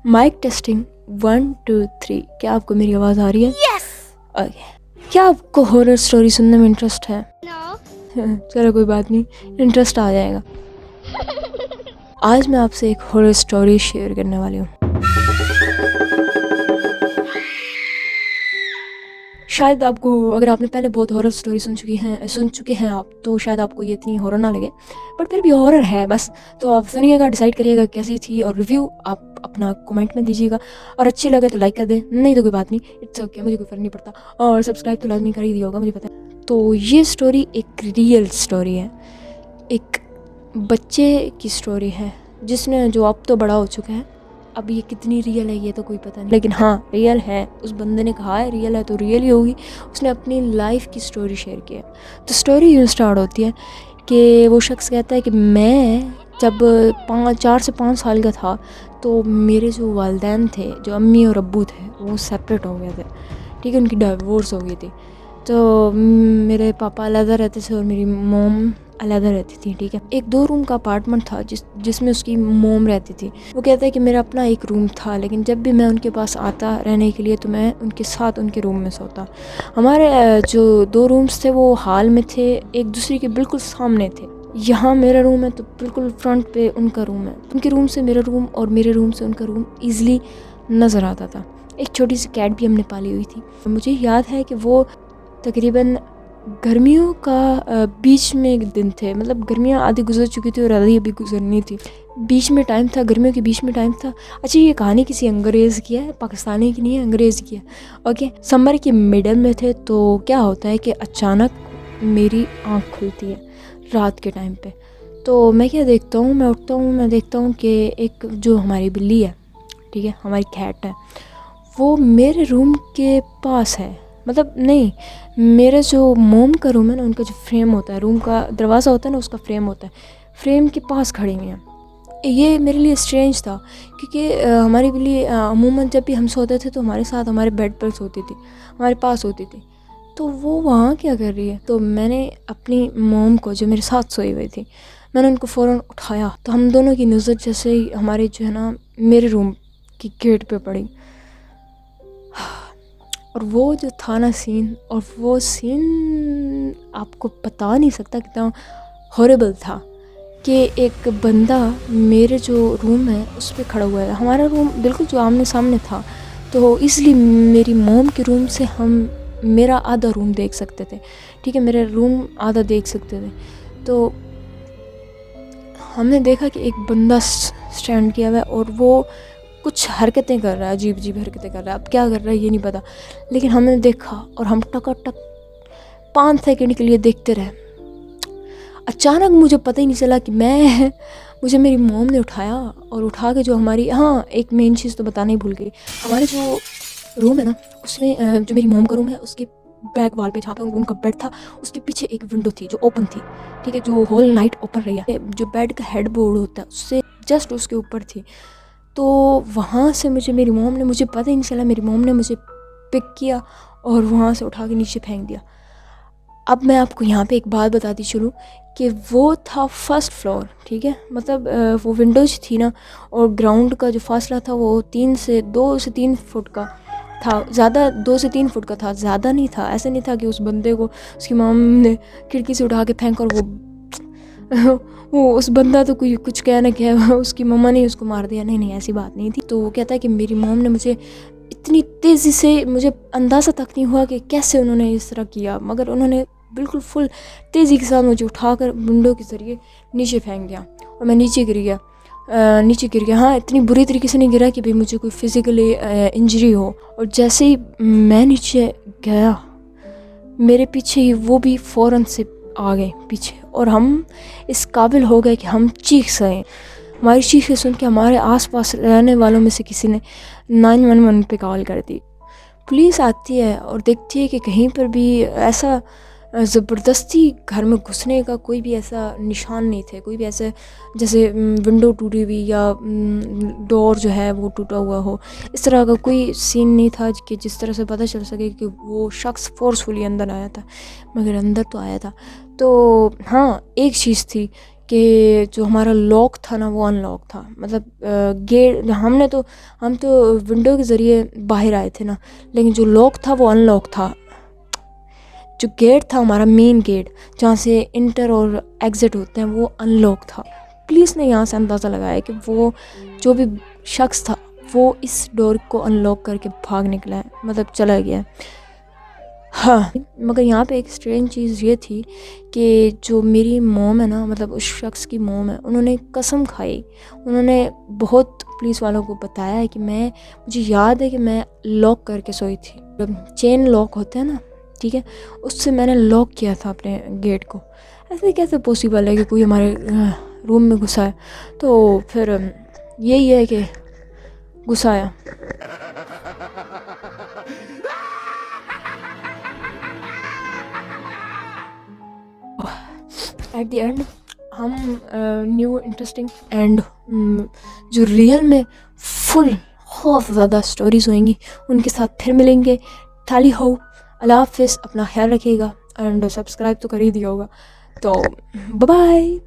Mic testing 1 2 3। क्या आपको मेरी आवाज़ आ रही है? Yes. ओके। क्या आपको हॉरर स्टोरी सुनने में इंटरेस्ट है? No. चलो कोई बात नहीं, इंटरेस्ट आ जाएगा। आज मैं आपसे एक हॉरर स्टोरी शेयर करने वाली हूँ। शायद आपको, अगर आपने पहले बहुत हॉरर स्टोरी सुन चुके हैं आप, तो शायद आपको ये इतनी हॉरर ना लगे, बट फिर भी हॉरर है बस। तो आप सुनिएगा, डिसाइड करिएगा कैसी थी, और रिव्यू आप अपना कमेंट में दीजिएगा। और अच्छी लगे तो लाइक कर दें, नहीं तो कोई बात नहीं, इट्स ओके, मुझे कोई फ़र्क नहीं पड़ता। और सब्सक्राइब तो लाजमी कर ही दिया होगा, मुझे पता है। तो ये स्टोरी एक रियल स्टोरी है, एक बच्चे की स्टोरी है जो अब तो बड़ा हो चुका है। अब ये कितनी रियल है ये तो कोई पता नहीं, लेकिन हाँ रियल है। उस बंदे ने कहा है रियल है तो रियल ही होगी। उसने अपनी लाइफ की स्टोरी शेयर की है। तो स्टोरी यूँ स्टार्ट होती है कि वो शख्स कहता है कि मैं जब 4 से 5 साल का था तो मेरे जो वालिदैन थे, जो अम्मी और अब्बू थे, वो सेपरेट हो गए थे। ठीक है, उनकी डिवोर्स हो गई थी। तो मेरे पापा अलग रहते थे और मेरी मोम अलग रहती थी। ठीक है, एक 2 रूम का अपार्टमेंट था जिसमें उसकी मोम रहती थी। वो कहता है कि मेरा अपना एक रूम था, लेकिन जब भी मैं उनके पास आता रहने के लिए तो मैं उनके साथ उनके रूम में सोता। हमारे जो 2 रूम्स थे वो हाल में थे, एक दूसरे के बिल्कुल सामने थे। यहाँ मेरा रूम है तो बिल्कुल फ्रंट पे उनका रूम है। उनके रूम से मेरा रूम और मेरे रूम से उनका रूम ईज़िली नज़र आता था। एक छोटी सी कैट भी हमने पाली हुई थी। मुझे याद है कि वो तकरीबन गर्मियों का बीच में एक दिन थे, मतलब गर्मियाँ आधी गुजर चुकी थी और आधी अभी गुजरनी थी। बीच में टाइम था, गर्मियों के बीच में टाइम था। अच्छा, ये कहानी किसी अंग्रेज़ की है, पाकिस्तानी की नहीं है, अंग्रेज़ की है। ओके, समर के मिडल में थे। तो क्या होता है कि अचानक मेरी आँख खुलती है रात के टाइम पे। तो मैं क्या देखता हूँ, मैं उठता हूँ, मैं देखता हूँ कि एक जो हमारी बिल्ली है, ठीक है, हमारी कैट है, वो मेरे रूम के पास है। मतलब नहीं, मेरा जो मोम का रूम है ना, उनका जो फ्रेम होता है, रूम का दरवाज़ा होता है ना, उसका फ्रेम होता है, फ्रेम के पास खड़ी हुई हैं। ये मेरे लिए स्ट्रेंज था क्योंकि हमारी बिल्ली अमूमन जब भी हम सोते थे तो हमारे साथ हमारे बेड पर सोती थी, हमारे पास होती थी। तो वो वहाँ क्या कर रही है? तो मैंने अपनी मोम को, जो मेरे साथ सोई हुई थी, मैंने उनको फ़ौरन उठाया। तो हम दोनों की नज़र जैसे ही हमारे जो है ना मेरे रूम की गेट पे पड़ी, और वो जो था ना सीन, और वो सीन आपको बता नहीं सकता कितना हॉरिबल था कि एक बंदा मेरे जो रूम है उस पर खड़ा हुआ है। हमारा रूम बिल्कुल जो आमने सामने था, तो इसलिए मेरी मोम के रूम से हम मेरा आधा रूम देख सकते थे। ठीक है, मेरा रूम आधा देख सकते थे। तो हमने देखा कि एक बंदा स्टैंड किया हुआ है और वो कुछ हरकतें कर रहा है, अजीब अजीब हरकतें कर रहा है। अब क्या कर रहा है ये नहीं पता, लेकिन हमने देखा और हम टक 5 सेकंड के लिए देखते रहे। अचानक मुझे पता ही नहीं चला कि मुझे मेरी मोम ने उठाया, और उठा के जो हमारी, हाँ एक मेन चीज़ तो बताना ही भूल गई, हमारे जो रूम है ना उसमें, जो मेरी मोम का रूम है उसके बैक वॉल पे जहाँ पे उनका बेड था उसके पीछे एक विंडो थी जो ओपन थी। ठीक है, जो होल नाइट ओपन रही है, जो बेड का हेड बोर्ड होता है उससे जस्ट उसके ऊपर थी। तो वहाँ से मेरी मोम ने, मुझे पता ही नहीं चला, मेरी मोम ने मुझे पिक किया और वहाँ से उठा के नीचे फेंक दिया। अब मैं आपको यहाँ पे एक बात बताती चलूँ कि वो था फर्स्ट फ्लोर। ठीक है, मतलब वो विंडोज थी ना, और ग्राउंड का जो फासला था वो 2 से 3 फुट का था, ज़्यादा 2 से 3 फुट का था, ज़्यादा नहीं था। ऐसे नहीं था कि उस बंदे को उसकी मॉम ने खिड़की से उठा के फेंक और वो उस बंदा तो कोई कुछ कह ना कह, उसकी मम्मा ने उसको मार दिया। नहीं, ऐसी बात नहीं थी। तो वो कहता है कि मेरी मॉम ने मुझे इतनी तेज़ी से, मुझे अंदाज़ा तक नहीं हुआ कि कैसे उन्होंने इस तरह किया, मगर उन्होंने बिल्कुल फुल तेज़ी के साथ मुझे उठाकर विंडो के ज़रिए नीचे फेंक दिया और मैं नीचे गिर गया। हाँ, इतनी बुरी तरीके से नहीं गिरा कि भाई मुझे कोई फिज़िकली इंजरी हो। और जैसे ही मैं नीचे गया, मेरे पीछे ही वो भी फ़ौरन से आ गए पीछे, और हम इस काबिल हो गए कि हम चीख सकें। हमारी चीखें सुन के हमारे आसपास रहने वालों में से किसी ने 911 पे कॉल कर दी। पुलिस आती है और देखती है कि कहीं पर भी ऐसा ज़बरदस्ती घर में घुसने का कोई भी ऐसा निशान नहीं थे, कोई भी ऐसे जैसे विंडो टूटी हुई या डोर जो है वो टूटा हुआ हो, इस तरह का कोई सीन नहीं था कि जिस तरह से पता चल सके कि वो शख्स फोर्सफुली अंदर आया था, मगर अंदर तो आया था। तो हाँ, एक चीज़ थी کہ جو ہمارا لاک تھا نا وہ ان لاک تھا. مطلب گیٹ ہم تو ونڈو کے ذریعے باہر آئے تھے نا, لیکن جو لاک تھا وہ ان لاک تھا. جو گیٹ تھا ہمارا مین گیٹ جہاں سے انٹر اور ایگزٹ ہوتے ہیں وہ ان لاک تھا. پولیس نے یہاں سے اندازہ لگایا کہ وہ جو بھی شخص تھا وہ اس ڈور کو ان لاک کر کے بھاگ نکلا ہے, مطلب چلا گیا ہے. ہاں, مگر یہاں پہ ایک اسٹرینج چیز یہ تھی کہ جو میری موم ہے نا, مطلب اس شخص کی موم ہے, انہوں نے قسم کھائی, انہوں نے بہت پولیس والوں کو بتایا ہے کہ مجھے یاد ہے کہ میں لاک کر کے سوئی تھی. چین لاک ہوتے ہیں نا, ٹھیک ہے, اس سے میں نے لاک کیا تھا اپنے گیٹ کو. ایسے کیسے پاسبل ہے کہ کوئی ہمارے روم میں گھسا ہے؟ تو پھر یہی ہے کہ گھسایا. ایٹ دی اینڈ ہم نیو انٹرسٹنگ اینڈ جو ریئل میں فل خوف زیادہ اسٹوریز ہوئیں گی ان کے ساتھ پھر ملیں گے. تالی ہو, اللہ حافظ, اپنا خیال رکھیے گا, اینڈ سبسکرائب تو کر ہی دیا ہوگا. تو بائے.